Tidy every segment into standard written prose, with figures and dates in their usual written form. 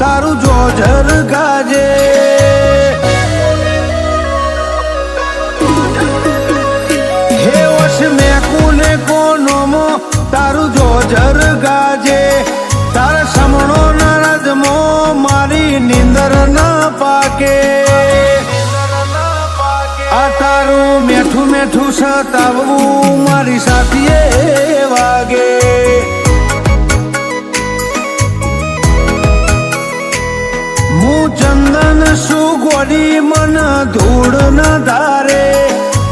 તારું જોજર ગાજે હે વશ મેં કોને કોનોમો તારું જોજર ગાજે તારા સમણો નારાજમો મારી નીંદર ના પાકે આ તારું મેઠું મેઠું સતાવવું મારી સાથીએ વાગે હું ચંદન સુગોડી મન ધૂળ ન ધારે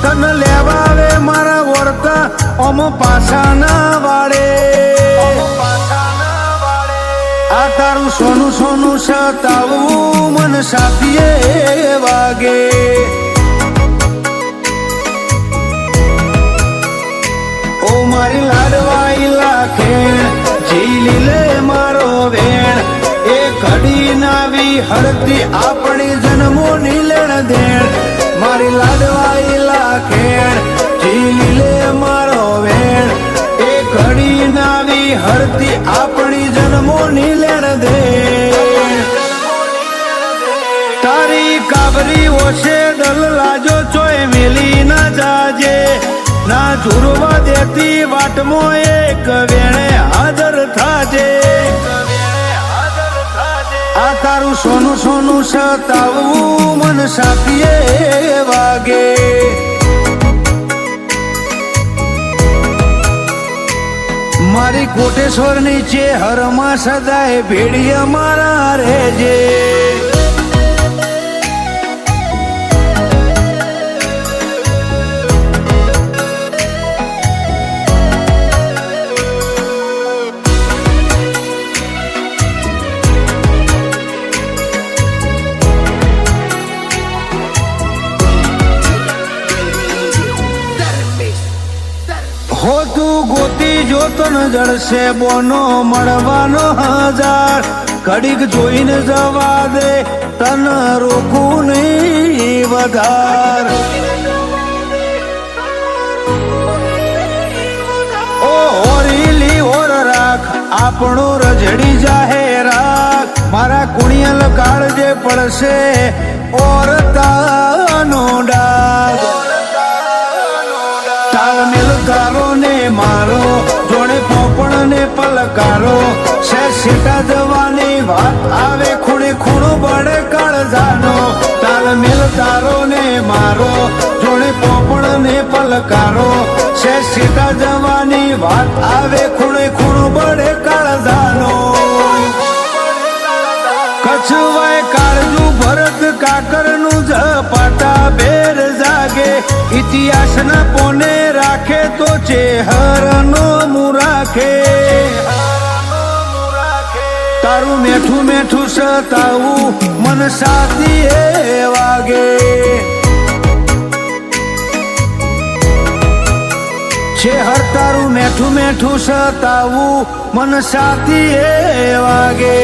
તન લેવાવે મારા વર્તા ઓમ પાછા ના વાળે આ તારું સોનું સોનું સતાવવું મન સાથીએ વાગે ઓ મારી લાડવાઈ લાખે ઝીલી લે મારો વેણ એ ઘડી નાવી હળતી આપણી જન્મોની લેણ દેણ મારી લાડવાઈ લાખેણ ઝીલી લે મારો વેણ એ ઘડી નાવી હળતી આપણી જન્મોની લેણ દેણ તારી કાબરી ઓછે દલ લાજો ચોય મેલી ના જાજે ના ઝુરવા દેતી વાટમો એક વેણે હાજર થાજે આ તારું સોનું સોનું સતાવવું મન સાથીએ વાગે મારી કોટેશ્વર નીચે હરમાં સદાય ભેડી અમારા રહેજે હો તું ગોતી જો તન જળશે બોનો મળવાનો હજાર ઘડીક જોઈને જવા દે તન રોકું નહીં વધાર ઓ હોરીલી ઓર રાખ આપણો રજડી જાહે રાખ મારા કુણિયલ કાળજે પડશે ઓર તાનો ડાગ તાલમેલ કારો ને મારો જોડે પોપણ ને પલકારો સેટા જવાની વાત આવે ખૂણે ખૂણો બળે કાળજાનો તાલમેલ તારો ને મારો જોડે પોપણ ને પલકારો સેટા જવાની વાત આવે ખૂણે ખૂણો બળે કાળજાનો કચ્છવાય કાળજુ ભરત કાકર નું ઝપાટા બેર જાગે ઇતિહાસ ના પોને રાખે તો ચેહર નો મુરાખે તારું મેઠું મેઠું સતાવું મન સાથીએ વાગે ચેહર તારું મેઠું મેઠું સતાવું મન સાથીએ વાગે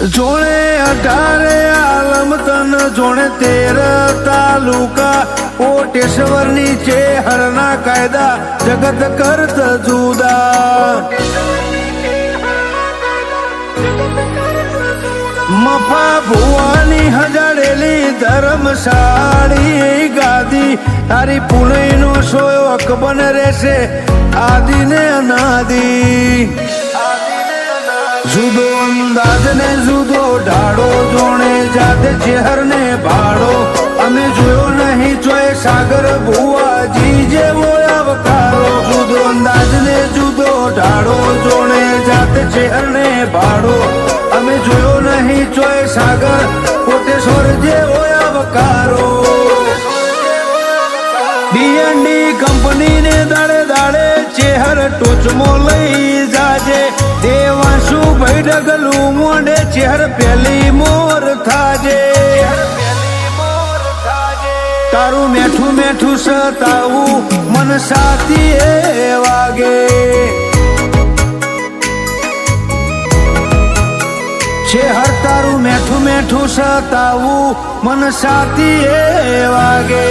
જોણે 18 આલમ તન જોણે 13 તાલુકા કોટેશ્વર નીચે હરના કાયદા જગત કરત જુદા મફા ભુવાની હજાડેલી ધર્મશાળી ગાદી તારી પુણ્ય નો સોયો અકબન રહેશે આદિ ને અનાદી જુદો અંદાજ ને જુદો ઢાળો જોણે જાતે ચેહર ને ભાડો અમે જોયો નહીં ચોય સાગર ભુવાજી જેવો અવતારો જુદો અંદાજ ને જુદો ઢાળો જોણે જાતે ચેહર ને ભાડો અમે જોયો નહીં ચોય સાગર કોટેશ્વર જેવો અવતારો ડીએનડી કંપની ને દાડે દાડે ચેહર ટોચમો લઈ જાજે દેવાંશુ ભાઈ ડગલું મોઢે ચેહર પેલી મોર થાજે તારું મેઠું મેઠું સતાવું મન સાથી એ વાગે છે હર તારું મેઠું મેઠું સતાવું મન સાથી એ વાગે